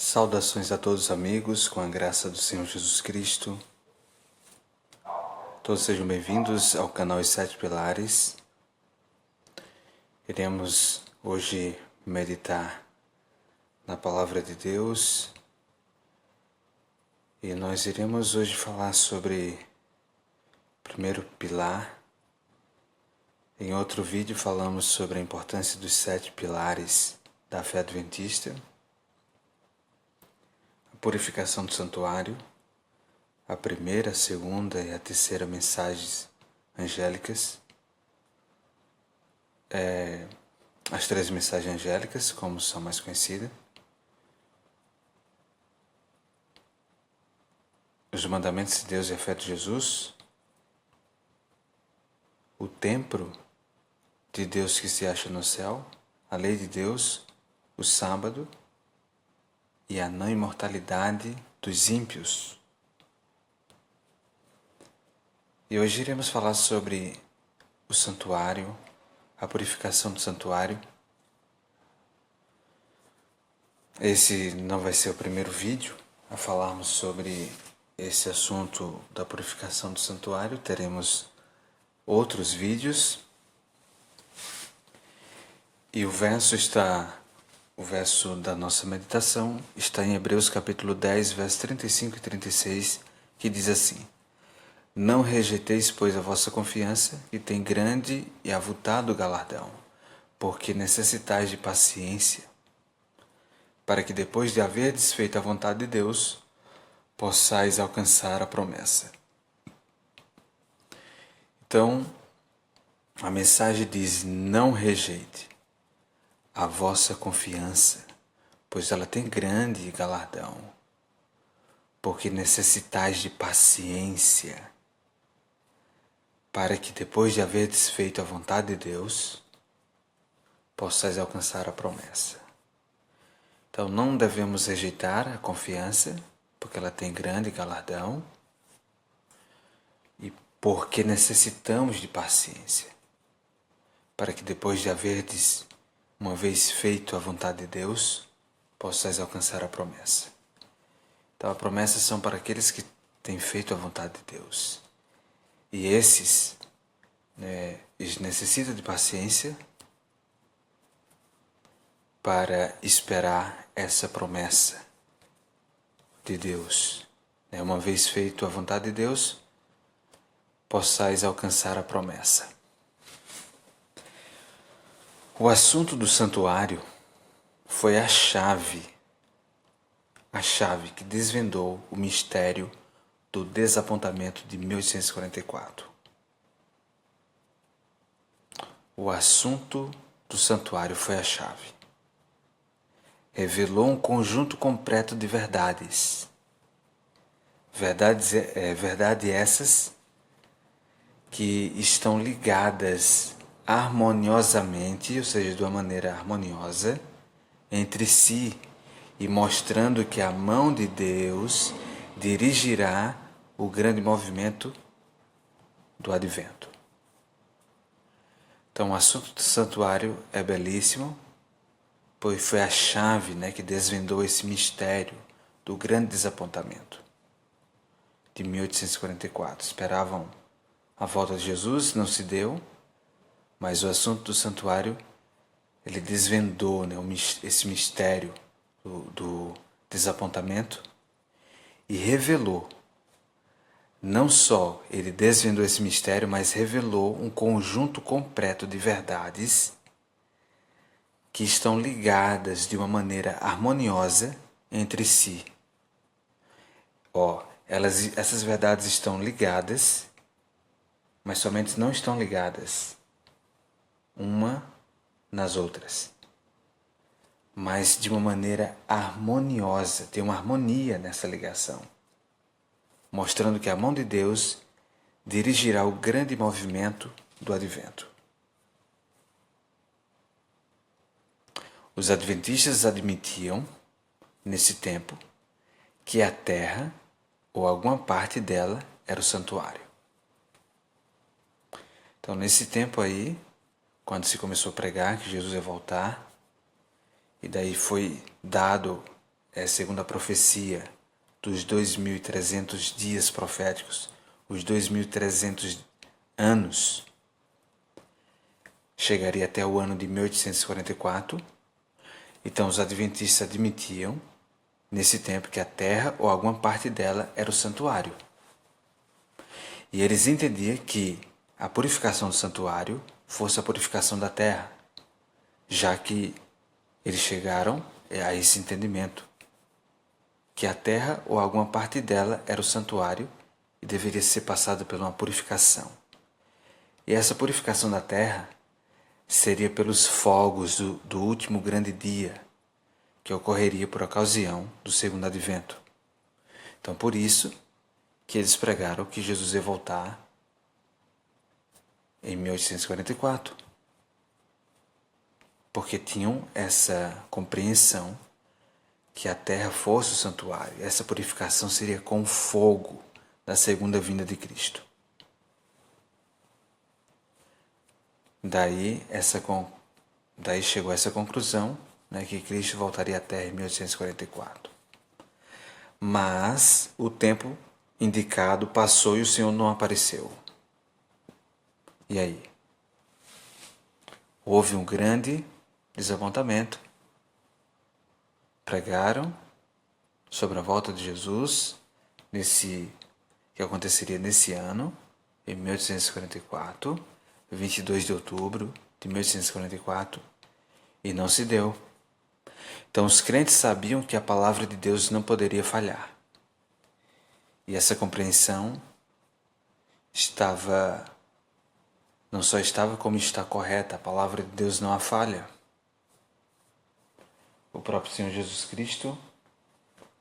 Saudações a todos amigos, com a graça do Senhor Jesus Cristo. Todos sejam bem-vindos ao canal Os Sete Pilares. Iremos hoje meditar na Palavra de Deus e nós iremos hoje falar sobre o primeiro pilar. Em outro vídeo falamos sobre a importância dos 7 pilares da fé adventista. Purificação do santuário, a primeira, a segunda e a terceira mensagens angélicas, as 3 mensagens angélicas, como são mais conhecidas, os mandamentos de Deus e a fé de Jesus, o templo de Deus que se acha no céu, a lei de Deus, o sábado, e a não imortalidade dos ímpios. E hoje iremos falar sobre o santuário, a purificação do santuário. Esse não vai ser o primeiro vídeo a falarmos sobre esse assunto da purificação do santuário. Teremos outros vídeos. E o verso da nossa meditação está em Hebreus capítulo 10, versos 35 e 36, que diz assim: Não rejeiteis, pois, a vossa confiança, que tem grande e avultado galardão, porque necessitais de paciência, para que depois de haverdes feito a vontade de Deus, possais alcançar a promessa. Então, a mensagem diz: não rejeite a vossa confiança, pois ela tem grande galardão, porque necessitais de paciência, para que depois de haverdes feito a vontade de Deus, possais alcançar a promessa. Então não devemos rejeitar a confiança, porque ela tem grande galardão, e porque necessitamos de paciência, para que depois de haverdes uma vez feito a vontade de Deus, possais alcançar a promessa. Então, a promessa são para aqueles que têm feito a vontade de Deus. E esses necessitam de paciência para esperar essa promessa de Deus. Uma vez feito a vontade de Deus, possais alcançar a promessa. O assunto do santuário foi a chave que desvendou o mistério do desapontamento de 1844. O assunto do santuário foi a chave. Revelou um conjunto completo de verdades. Verdades essas que estão ligadas harmoniosamente, ou seja, de uma maneira harmoniosa, entre si, e mostrando que a mão de Deus dirigirá o grande movimento do advento. Então, o assunto do santuário é belíssimo, pois foi a chave que desvendou esse mistério do grande desapontamento de 1844. Esperavam a volta de Jesus, não se deu, mas o assunto do santuário, ele desvendou esse mistério do desapontamento e revelou. Não só ele desvendou esse mistério, mas revelou um conjunto completo de verdades que estão ligadas de uma maneira harmoniosa entre si. Essas verdades estão ligadas, mas somente não estão ligadas uma nas outras, mas de uma maneira harmoniosa, tem uma harmonia nessa ligação, mostrando que a mão de Deus dirigirá o grande movimento do advento. Os adventistas admitiam, nesse tempo, que a terra, ou alguma parte dela, era o santuário. Então, nesse tempo aí, quando se começou a pregar que Jesus ia voltar, e daí foi dado segundo a profecia dos 2.300 dias proféticos, os 2.300 anos, chegaria até o ano de 1844. Então os adventistas admitiam, nesse tempo, que a terra ou alguma parte dela era o santuário. E eles entendiam que a purificação do santuário fosse a purificação da terra, já que eles chegaram a esse entendimento, que a terra ou alguma parte dela era o santuário e deveria ser passada por uma purificação. E essa purificação da terra seria pelos fogos do último grande dia, que ocorreria por ocasião do segundo advento. Então, por isso que eles pregaram que Jesus ia voltar em 1844, porque tinham essa compreensão que a terra fosse o santuário. Essa purificação seria com o fogo da segunda vinda de Cristo. Daí chegou essa conclusão, né, que Cristo voltaria à Terra em 1844. Mas o tempo indicado passou e o Senhor não apareceu. E aí? Houve um grande desapontamento. Pregaram sobre a volta de Jesus, que aconteceria nesse ano, em 1844, 22 de outubro de 1844, e não se deu. Então os crentes sabiam que a palavra de Deus não poderia falhar. E essa compreensão não só estava como está correta, a palavra de Deus não há falha. O próprio Senhor Jesus Cristo,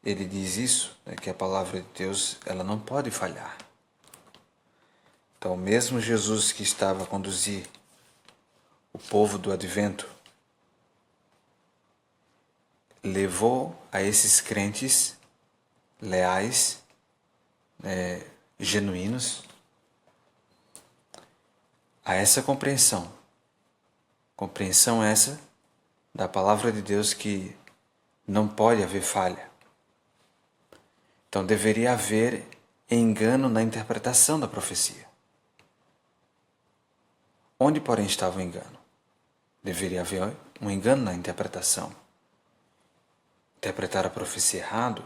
ele diz isso, né, que a palavra de Deus ela não pode falhar. Então, mesmo Jesus que estava a conduzir o povo do advento, levou a esses crentes leais, genuínos, a essa compreensão. Compreensão essa da palavra de Deus que não pode haver falha. Então deveria haver engano na interpretação da profecia. Onde, porém, estava o engano? Deveria haver um engano na interpretação. Interpretar a profecia errado.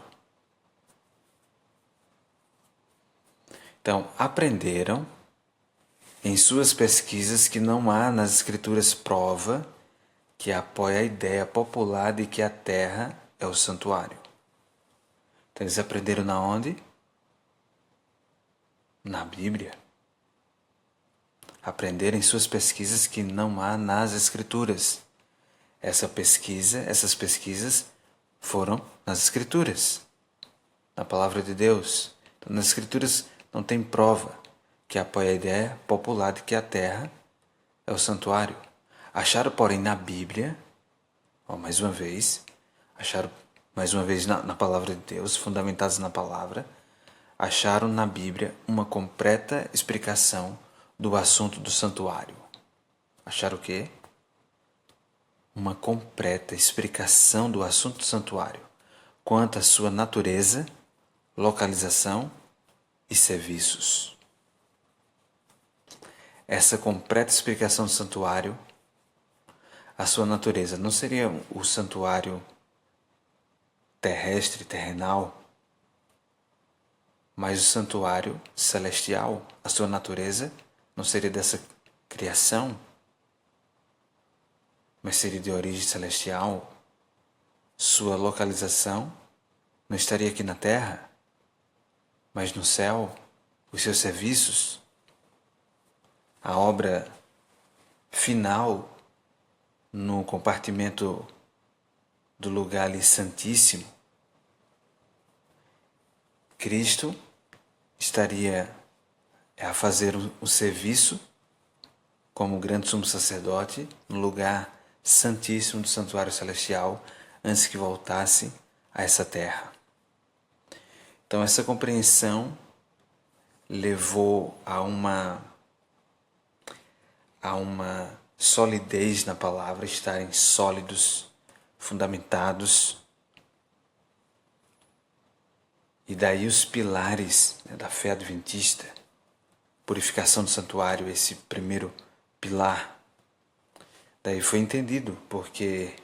Então, aprenderam em suas pesquisas que não há nas Escrituras prova que apoia a ideia popular de que a terra é o santuário. Então, eles aprenderam na onde? Na Bíblia. Aprenderam em suas pesquisas que não há nas Escrituras. Essas pesquisas foram nas Escrituras, na Palavra de Deus. Então, nas Escrituras não tem prova que apoia a ideia popular de que a terra é o santuário. Acharam, porém, na Bíblia, acharam mais uma vez na Palavra de Deus, fundamentados na Palavra, acharam na Bíblia uma completa explicação do assunto do santuário. Acharam o quê? Uma completa explicação do assunto do santuário, quanto à sua natureza, localização e serviços. Essa completa explicação do santuário, a sua natureza, não seria o santuário terrestre, terrenal, mas o santuário celestial, a sua natureza, não seria dessa criação, mas seria de origem celestial. Sua localização não estaria aqui na terra, mas no céu. Os seus serviços, a obra final no compartimento do lugar ali santíssimo, Cristo estaria a fazer um serviço como grande sumo sacerdote no lugar santíssimo do santuário celestial antes que voltasse a essa terra. Então essa compreensão levou a uma solidez na palavra, estarem sólidos, fundamentados E daí os pilares, né, da fé adventista, purificação do santuário, esse primeiro pilar. Daí foi entendido porque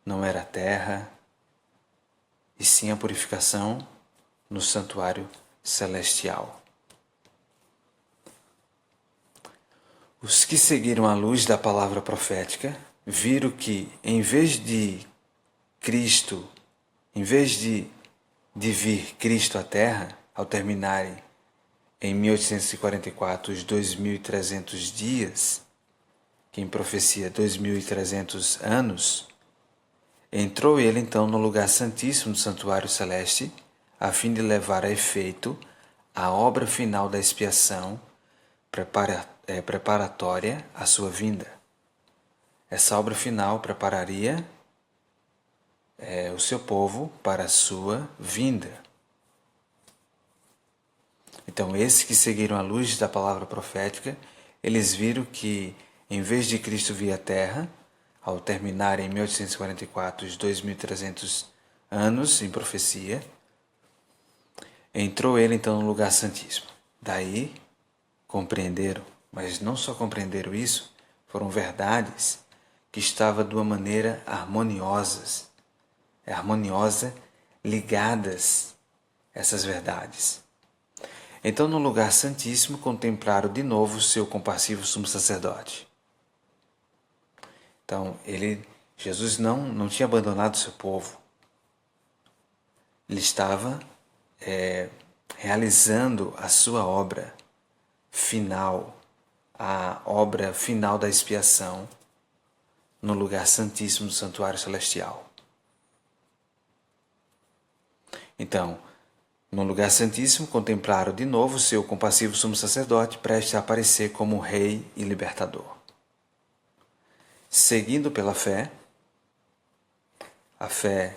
não era a terra, e sim a purificação no santuário celestial. Os que seguiram a luz da palavra profética viram que, em vez de vir Cristo à Terra, ao terminarem em 1844 os 2.300 dias, que em profecia 2.300 anos, entrou ele então no lugar santíssimo do santuário celeste, a fim de levar a efeito a obra final da expiação preparatória à sua vinda. Essa obra final prepararia o seu povo para a sua vinda. Então, esses que seguiram a luz da palavra profética, eles viram que, em vez de Cristo vir à Terra, ao terminar em 1844 os 2.300 anos em profecia, entrou ele então no lugar santíssimo. Daí compreenderam, mas não só compreenderam isso, foram verdades que estavam de uma maneira harmoniosa, ligadas essas verdades. Então, no lugar santíssimo, contemplaram de novo o seu compassivo sumo sacerdote. Então, Jesus não tinha abandonado o seu povo. Ele estava realizando a sua obra final, a obra final da expiação, no lugar santíssimo do santuário celestial. Então, no lugar santíssimo, contemplaram de novo o seu compassivo sumo sacerdote, prestes a aparecer como rei e libertador. Seguindo pela fé, a fé,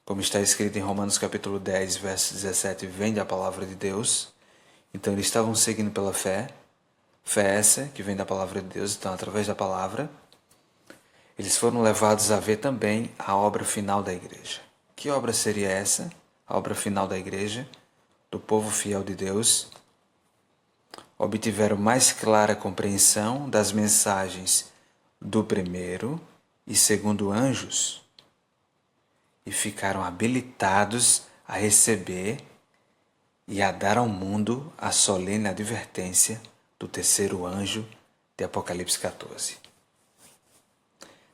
como está escrito em Romanos capítulo 10, verso 17, vem da palavra de Deus. Então eles estavam seguindo pela fé essa que vem da palavra de Deus. Então, através da palavra, eles foram levados a ver também a obra final da igreja. Que obra seria essa? A obra final da igreja, do povo fiel de Deus. Obtiveram mais clara compreensão das mensagens do primeiro e segundo anjos e ficaram habilitados a receber e a dar ao mundo a solene advertência do terceiro anjo de Apocalipse 14.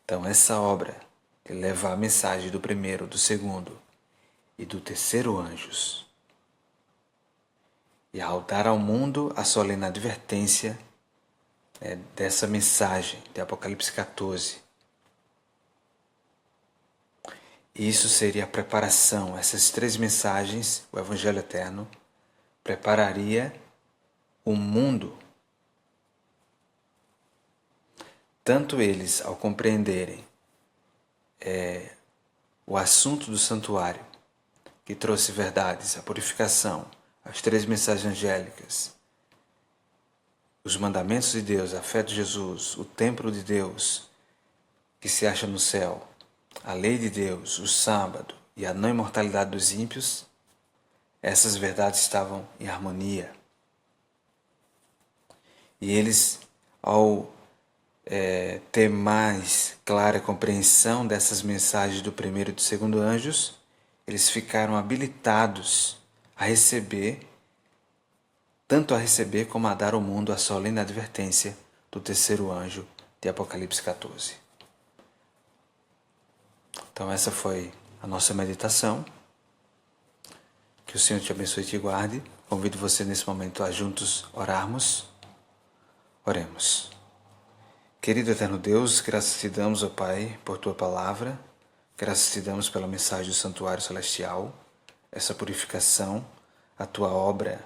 Então, essa obra que leva a mensagem do primeiro, do segundo e do terceiro anjos, e ao dar ao mundo a solene advertência dessa mensagem de Apocalipse 14, isso seria a preparação. Essas três mensagens, o Evangelho Eterno, prepararia o mundo. Tanto eles, ao compreenderem o assunto do santuário, que trouxe verdades, a purificação, as três mensagens angélicas, os mandamentos de Deus, a fé de Jesus, o templo de Deus, que se acha no céu, a lei de Deus, o sábado e a não imortalidade dos ímpios, essas verdades estavam em harmonia. E eles, ao ter mais clara compreensão dessas mensagens do primeiro e do segundo anjos, eles ficaram habilitados a receber, tanto a receber como a dar ao mundo a solene advertência do terceiro anjo de Apocalipse 14. Então essa foi a nossa meditação. Que o Senhor te abençoe e te guarde. Convido você nesse momento a juntos orarmos. Oremos. Querido eterno Deus, graças te damos, ó Pai, por tua palavra. Graças te damos pela mensagem do santuário celestial, essa purificação, a tua obra,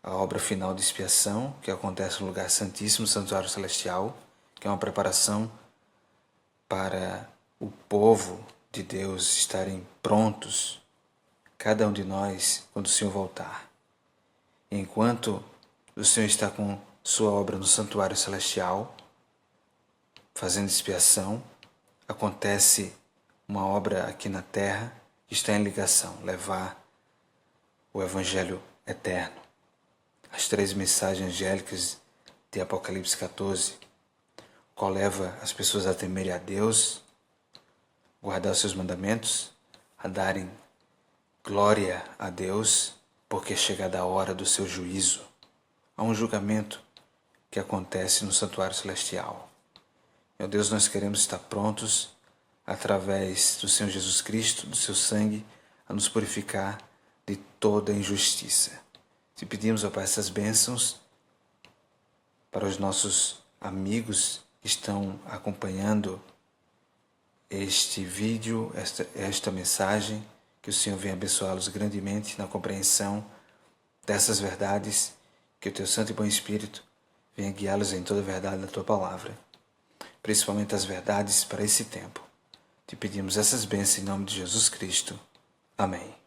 a obra final de expiação, que acontece no lugar santíssimo, santuário celestial, que é uma preparação para o povo de Deus estarem prontos, cada um de nós, quando o Senhor voltar. Enquanto o Senhor está com sua obra no santuário celestial, fazendo expiação, acontece uma obra aqui na terra que está em ligação, levar o Evangelho eterno, as 3 mensagens angélicas de Apocalipse 14, o qual leva as pessoas a temerem a Deus, guardar os seus mandamentos, a darem glória a Deus, porque é chegada a hora do seu juízo. Há um julgamento que acontece no santuário celestial. Meu Deus, nós queremos estar prontos, através do Senhor Jesus Cristo, do seu sangue, a nos purificar de toda injustiça. Te pedimos, ó Pai, essas bênçãos para os nossos amigos que estão acompanhando este vídeo, esta mensagem, que o Senhor venha abençoá-los grandemente na compreensão dessas verdades, que o Teu Santo e Bom Espírito venha guiá-los em toda a verdade da Tua Palavra, principalmente as verdades para esse tempo. Te pedimos essas bênçãos em nome de Jesus Cristo. Amém.